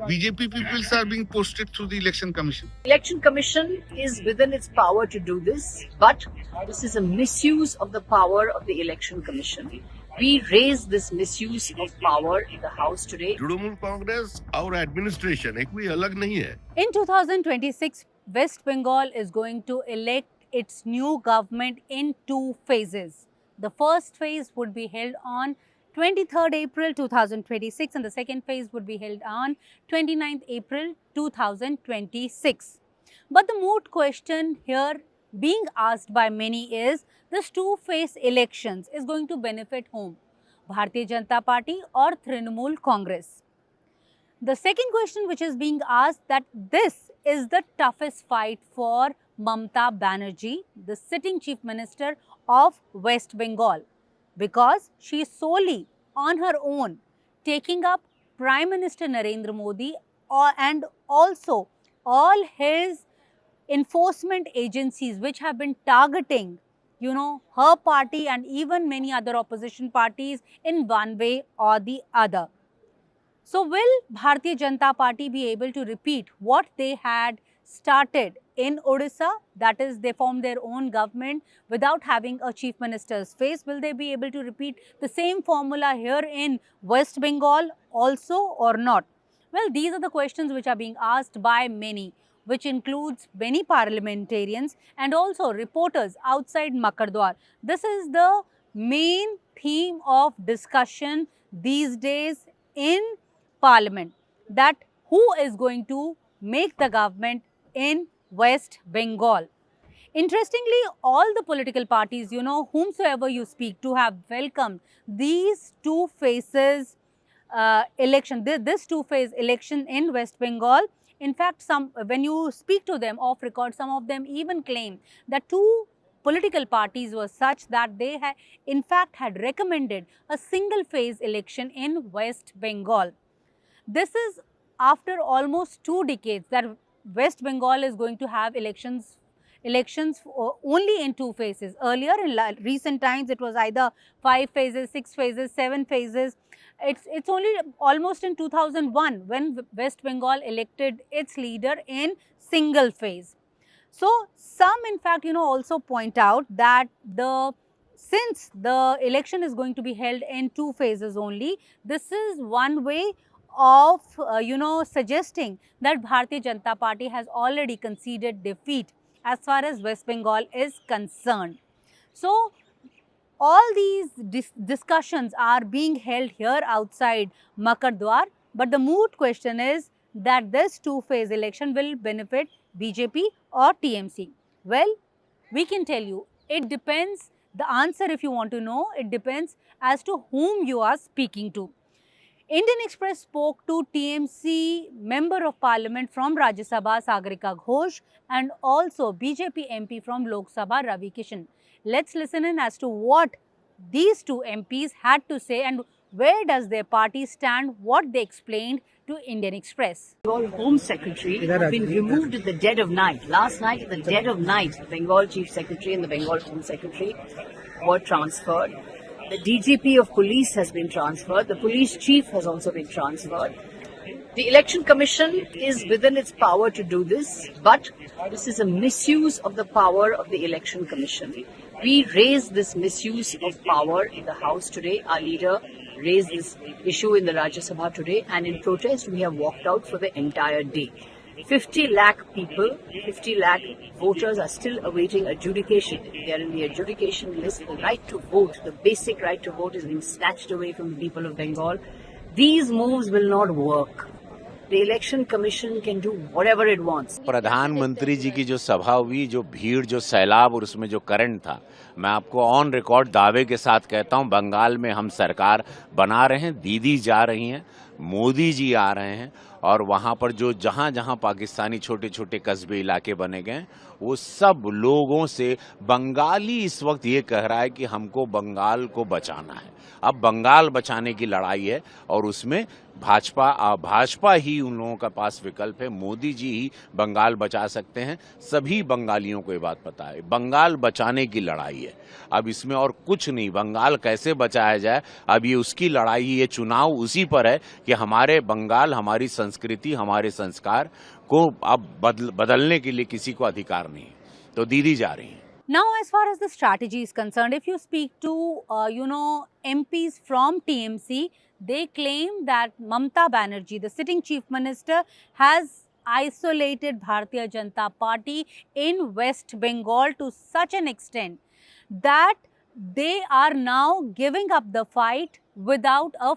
BJP peoples are being posted through the election commission. Election Commission is within its power to do this, but this is a misuse of the power of the Election Commission. We raised this misuse of power in the House today. Trinamool Congress और administration एक कोई अलग नहीं है. In 2026, West Bengal is going to elect its new government in two phases. The first phase would be held on 23rd April 2026 and the second phase would be held on 29th April 2026. But the moot question here being asked by many is, this two-phase elections is going to benefit whom? Bharatiya Janata Party or Trinamool Congress? The second question which is being asked, that this is the toughest fight for Mamata Banerjee, the sitting Chief Minister of West Bengal, because she is solely on her own taking up Prime Minister Narendra Modi and also all his enforcement agencies which have been targeting, her party and even many other opposition parties in one way or the other. So will Bharatiya Janata Party be able to repeat what they had started in Odisha, that is, they formed their own government without having a chief minister's face? Will they be able to repeat the same formula here in West Bengal also or not? Well, these are the questions which are being asked by many, which includes many parliamentarians and also reporters outside Makardwar. This is the main theme of discussion these days in Parliament, that who is going to make the government in West Bengal. Interestingly, all the political parties, whomsoever you speak to, have welcomed these two phases election, this two-phase election in West Bengal. In fact, when you speak to them off record, some of them even claim that two political parties were such that they in fact had recommended a single-phase election in West Bengal. This is after almost 2 decades that West Bengal is going to have elections only in 2 phases. Earlier in recent times, it was either 5 phases, 6 phases, 7 phases. It's only almost in 2001 when West Bengal elected its leader in single phase. So some in fact also point out that since the election is going to be held in 2 phases only, this is one way of suggesting that Bharatiya Janata Party has already conceded defeat as far as West Bengal is concerned. So all these discussions are being held here outside Makardwar, but the moot question is that this 2-phase election will benefit BJP or TMC. Well, we can tell you, it depends. The answer, if you want to know, it depends as to whom you are speaking to. Indian Express spoke to TMC Member of Parliament from Rajya Sabha Sagarika Ghosh and also BJP MP from Lok Sabha Ravi Kishan. Let's listen in as to what these two MPs had to say and where does their party stand, what they explained to Indian Express. Bengal Home Secretary have been removed at the dead of night. Last night, at the dead of night, the Bengal Chief Secretary and the Bengal Home Secretary were transferred. The DGP of police has been transferred. The police chief has also been transferred. The Election Commission is within its power to do this, but this is a misuse of the power of the Election Commission. We raised this misuse of power in the House today. Our leader raised this issue in the Rajya Sabha today, and in protest we have walked out for the entire day. 50 lakh people, 50 lakh voters are still awaiting adjudication. They are in the adjudication list. The right to vote, the basic right to vote, is being snatched away from the people of Bengal. These moves will not work. The Election Commission can do whatever it wants. प्रधानमंत्री जी की जो सभा हुई, जो भीड़, जो सैलाब और उसमें जो करंट था, मैं आपको ऑन रिकॉर्ड दावे के साथ कहता हूं, बंगाल में हम सरकार बना रहे हैं, दीदी जा रही हैं, मोदी जी आ रहे हैं और वहां पर जो जहां पाकिस्तानी छोटे छोटे कस्बे इलाके बने गए, वो सब लोगों से बंगाली इस वक्त ये कह रहा है कि हमको बंगाल को बचाना है। अब बंगाल बचाने की लड़ाई है और उसमें भाजपा ही उन लोगों का पास विकल्प है। मोदी जी ही बंगाल बचा सकते हैं। सभी बंगालियों को ये बात पता है, बंगाल बचाने की लड़ाई है। अब इसमें और कुछ नहीं, बंगाल कैसे बचाया जाए, अब ये उसकी लड़ाई, ये चुनाव उसी पर है कि हमारे बंगाल, हमारी संस्कृति, हमारे संस्कार को अब बदलने के लिए किसी को अधिकार नहीं है, तो दीदी जा रही हैं। Now, as far as the strategy is concerned, if you speak to, MPs from TMC, they claim that Mamata Banerjee, the sitting chief minister, has isolated Bharatiya Janata Party in West Bengal to such an extent that they are now giving up the fight without a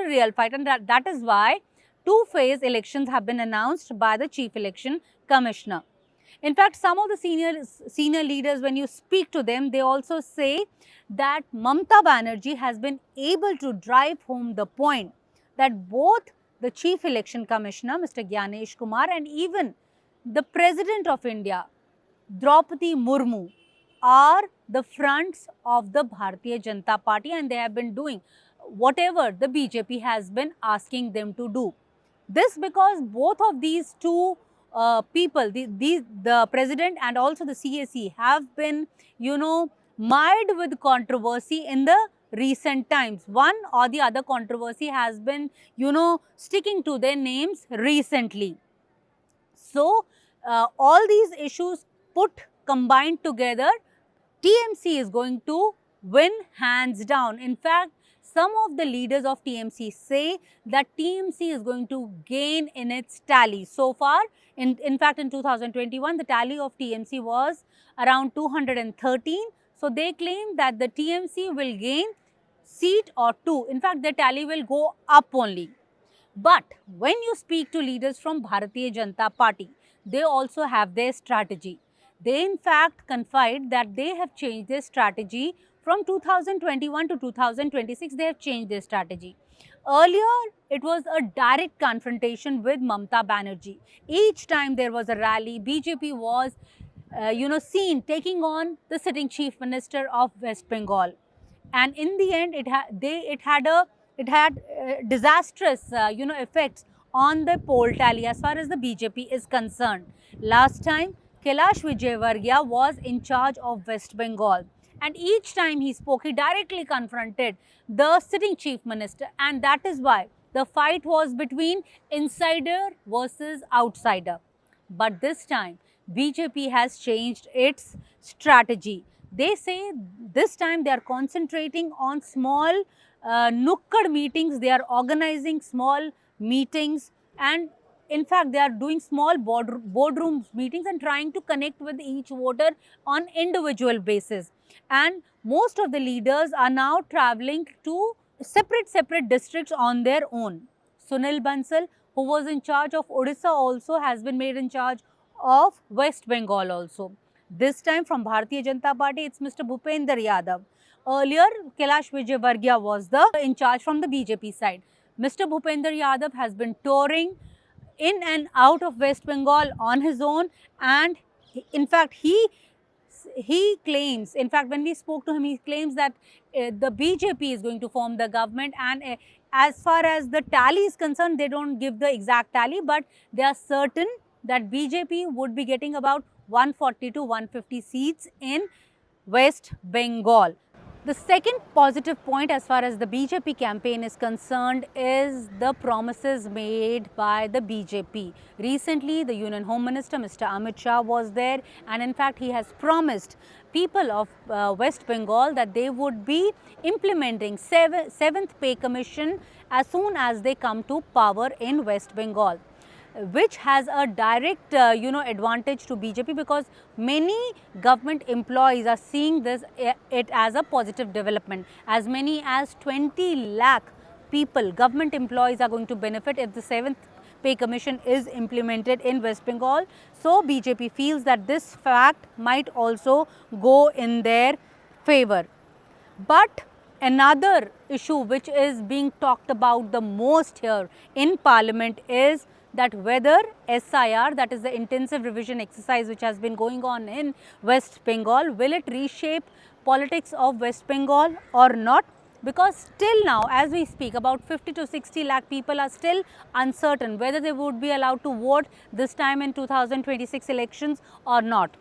real fight. And that is why two-phase elections have been announced by the Chief Election Commissioner. In fact, some of the senior leaders, when you speak to them, they also say that Mamata Banerjee has been able to drive home the point that both the Chief Election Commissioner, Mr. Gyanesh Kumar, and even the President of India, Draupadi Murmu, are the fronts of the Bharatiya Janata Party, and they have been doing whatever the BJP has been asking them to do. This because both of these two people, the president and also the CAC, have been, mired with controversy in the recent times. One or the other controversy has been, sticking to their names recently. So, all these issues combined together, TMC is going to win hands down. In fact, some of the leaders of TMC say that TMC is going to gain in its tally. So far, in fact, in 2021, the tally of TMC was around 213. So, they claim that the TMC will gain seat or two. In fact, the tally will go up only. But when you speak to leaders from Bharatiya Janata Party, they also have their strategy. They in fact confide that they have changed their strategy from 2021 to 2026. They have changed their strategy. Earlier, it was a direct confrontation with Mamata Banerjee. Each time there was a rally, BJP was, seen taking on the sitting chief minister of West Bengal, and in the end, it had disastrous, effects on the poll tally as far as the BJP is concerned. Last time, Kailash Vijayvargiya was in charge of West Bengal, and each time he spoke, he directly confronted the sitting chief minister, and that is why the fight was between insider versus outsider. But this time, BJP has changed its strategy. They say this time they are concentrating on small nukkad meetings. They are organizing small meetings, and in fact, they are doing small boardroom meetings and trying to connect with each voter on individual basis. And most of the leaders are now traveling to separate districts on their own. Sunil Bansal, who was in charge of Odisha, also has been made in charge of West Bengal also. This time from Bharatiya Janata Party, it's Mr. Bhupender Yadav. Earlier, Kailash Vijayvargiya was in charge from the BJP side. Mr. Bhupender Yadav has been touring in and out of West Bengal on his own, and in fact, he claims, in fact, when we spoke to him, he claims that the BJP is going to form the government, and as far as the tally is concerned, they don't give the exact tally, but they are certain that BJP would be getting about 140 to 150 seats in West Bengal. The second positive point as far as the BJP campaign is concerned is the promises made by the BJP. Recently, the Union Home Minister, Mr. Amit Shah, was there, and in fact, he has promised people of West Bengal that they would be implementing 7th pay commission as soon as they come to power in West Bengal, which has a direct advantage to BJP, because many government employees are seeing it as a positive development. As many as 20 lakh people, government employees, are going to benefit if the 7th pay commission is implemented in West Bengal. So BJP feels that this fact might also go in their favor. But another issue which is being talked about the most here in Parliament is that whether SIR, that is the intensive revision exercise which has been going on in West Bengal, will it reshape politics of West Bengal or not? Because still now, as we speak, about 50 to 60 lakh people are still uncertain whether they would be allowed to vote this time in 2026 elections or not.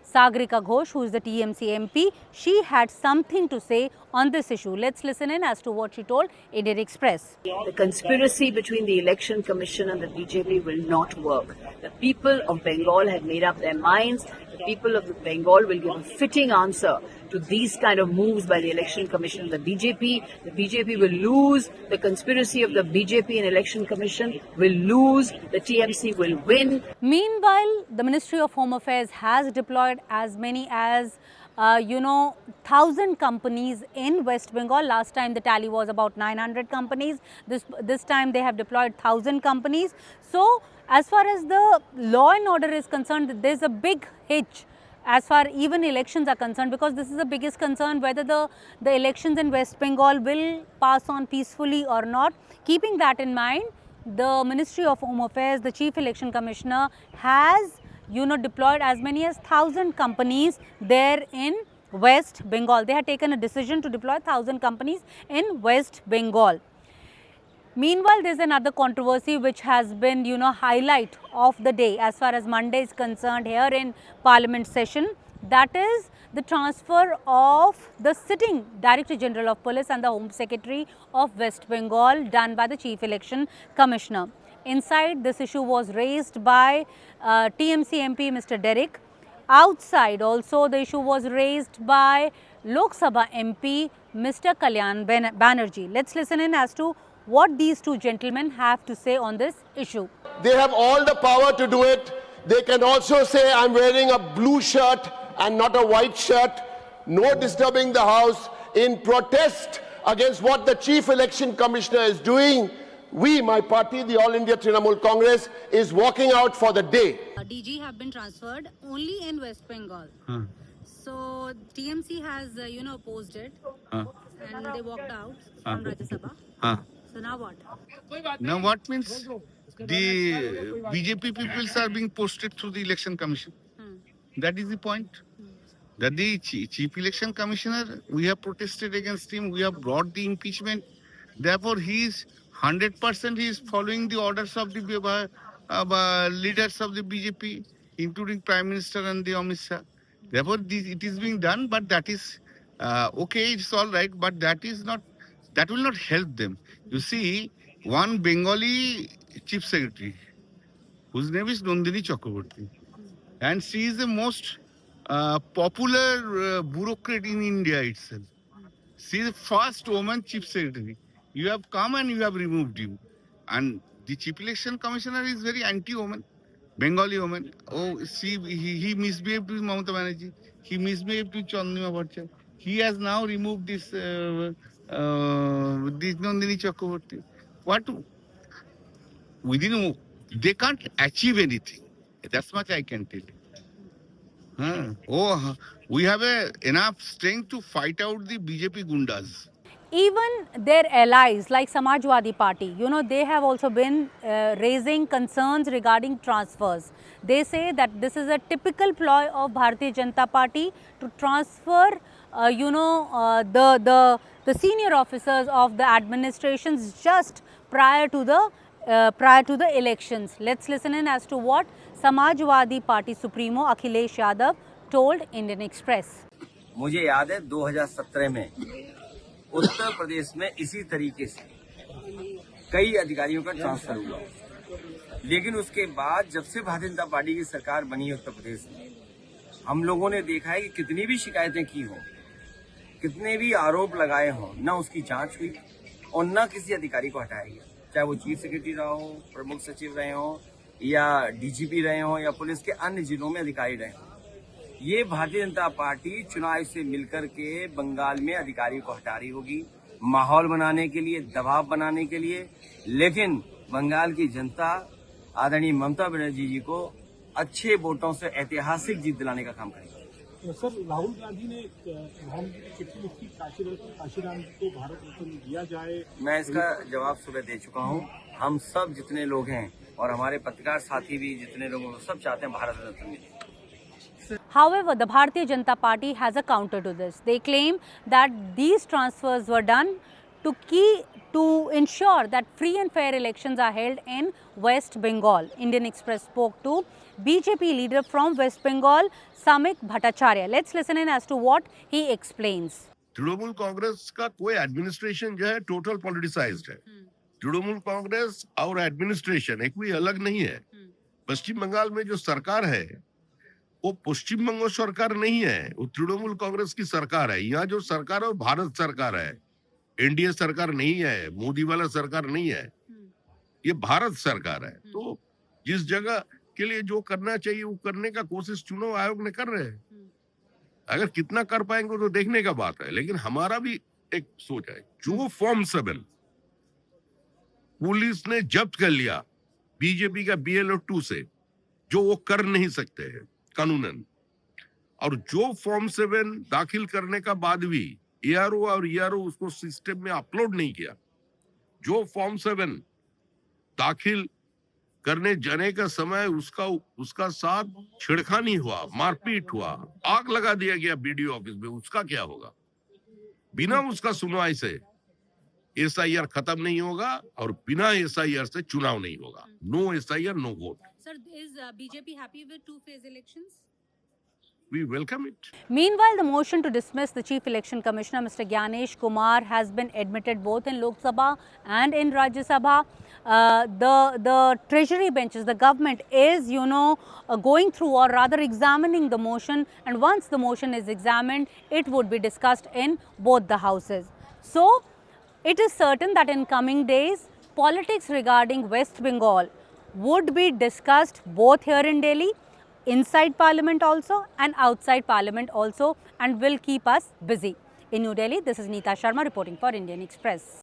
Sagarika Ghosh, who is the TMC MP, she had something to say on this issue. Let's listen in as to what she told Indian Express. The conspiracy between the Election Commission and the BJP will not work. The people of Bengal have made up their minds. The people of Bengal will give a fitting answer to these kind of moves by the Election Commission and the BJP. The BJP will lose. The conspiracy of the BJP and Election Commission will lose. The TMC will win. Meanwhile, the Ministry of Home Affairs has deployed as many as 1,000 companies in West Bengal. Last time the tally was about 900 companies. This time they have deployed 1,000 companies. So as far as the law and order is concerned, there's a big hitch as far even elections are concerned, because this is the biggest concern, whether the elections in West Bengal will pass on peacefully or not. Keeping that in mind, the Ministry of Home Affairs, the Chief Election Commissioner has deployed as many as 1,000 companies there in West Bengal. They had taken a decision to deploy 1,000 companies in West Bengal. Meanwhile, there is another controversy which has been, highlight of the day as far as Monday is concerned here in Parliament session. That is the transfer of the sitting Director General of Police and the Home Secretary of West Bengal done by the Chief Election Commissioner. Inside, this issue was raised by TMC MP Mr. Derrick. Outside also, the issue was raised by Lok Sabha MP Mr. Kalyan Banerjee. Let's listen in as to what these two gentlemen have to say on this issue. They have all the power to do it. They can also say, I'm wearing a blue shirt and not a white shirt. No disturbing the house. In protest against what the Chief Election Commissioner is doing, we, my party, the All India Trinamool Congress, is walking out for the day. DG have been transferred only in West Bengal. So TMC has, opposed it and they walked out from Rajya Sabha. So now what? Now what means the BJP peoples are being posted through the election commission. That is the point. That the chief election commissioner, we have protested against him. We have brought the impeachment. Therefore, he is 100% he is following the orders of the leaders of the BJP, including Prime Minister and the Amit Shah. Therefore, it is being done, but that is okay. It's all right, but that is not. That will not help them. You see, one Bengali chief secretary, whose name is Nandini Chakraborty, and she is the most popular bureaucrat in India itself. She is the first woman chief secretary. You have come and you have removed him. And the chief election commissioner is very anti-woman, Bengali woman. Oh, he misbehaved with Mamata Banerjee. He misbehaved with Chandrima Bhattacharya. He has now removed this Nandini Chakraborty. What? They can't achieve anything. That's much I can tell you. We have enough strength to fight out the BJP gundas. Even their allies like Samajwadi Party, they have also been raising concerns regarding transfers. They say that this is a typical ploy of Bharatiya Janata Party to transfer, the senior officers of the administrations just prior to the elections. Let's listen in as to what Samajwadi Party Supremo Akhilesh Yadav told Indian Express. मुझे याद है 2017 में उत्तर प्रदेश में इसी तरीके से कई अधिकारियों का ट्रांसफर हुआ, लेकिन उसके बाद जब से भारतीय जनता पार्टी की सरकार बनी है उत्तर प्रदेश में, हम लोगों ने देखा है कि कितनी भी शिकायतें की हों, कितने भी आरोप लगाए हों, न उसकी जांच हुई और न किसी अधिकारी को हटाया गया, चाहे वो चीफ सेक्रेटरी रहा हो, प्रमुख सचिव रहे हों या डीजीपी रहे हों या पुलिस के अन्य जिलों में अधिकारी रहे हों। ये भारतीय जनता पार्टी चुनाव से मिलकर के बंगाल में अधिकारियों को हटा रही होगी, माहौल बनाने के लिए, दबाव बनाने के लिए, लेकिन बंगाल की जनता आदरणीय ममता बनर्जी जी को अच्छे वोटों से ऐतिहासिक जीत दिलाने का काम करेगी। तो सर, राहुल गांधी ने प्रधानमंत्री की चिट्ठी लिखी काशीराम को भारत रत्न दिया जाए। मैं इसका जवाब सुबह दे चुका हूँ। हम सब जितने लोग हैं और हमारे पत्रकार साथी भी जितने लोग हैं, सब चाहते हैं भारत रत्न मिले। However, the Bharatiya Janata Party has a counter to this. They claim that these transfers were done to ensure that free and fair elections are held in West Bengal. Indian Express spoke to BJP leader from West Bengal, Samik Bhattacharya. Let's listen in as to what he explains. Trinamool Congress का कोई administration जो है total politicised है। तृणमूल कांग्रेस और administration एक कोई अलग नहीं है। पश्चिम बंगाल में जो सरकार है वो पश्चिम बंगाल सरकार नहीं है, वो तृणमूल कांग्रेस की सरकार है। यहाँ जो सरकार है वो भारत सरकार है, एनडीए सरकार नहीं है, मोदी वाला सरकार नहीं है, ये भारत सरकार है। तो जिस जगह के लिए जो करना चाहिए वो करने का कोशिश चुनाव आयोग ने कर रहे हैं। अगर कितना कर पाएंगे तो देखने का बात है, लेकिन हमारा भी एक सोच है। जो फॉर्म 7 पुलिस ने जब्त कर लिया बीजेपी का BLO 2 से, जो वो कर नहीं सकते हैं कानूनन, और जो फॉर्म 7 दाखिल करने का बाद भी ARO और ERO उसको सिस्टम में अपलोड नहीं किया, जो फॉर्म 7 दाखिल करने जाने का समय उसका साथ छिड़खानी हुआ, मारपीट हुआ, आग लगा दिया गया BDO ऑफिस में, उसका क्या होगा? बिना उसका सुनवाई से SIR खत्म नहीं होगा और बिना SIR से चुनाव नहीं होगा। No SIR, no vote. Sir, is BJP happy with two-phase elections? We welcome it. Meanwhile, the motion to dismiss the Chief Election Commissioner, Mr. Gyanesh Kumar, has been admitted both in Lok Sabha and in Rajya Sabha. The treasury benches, the government is, going through or rather examining the motion, and once the motion is examined, it would be discussed in both the houses. So, it is certain that in coming days, politics regarding West Bengal would be discussed both here in Delhi, inside Parliament also and outside Parliament also, and will keep us busy. In New Delhi, this is Neeta Sharma reporting for Indian Express.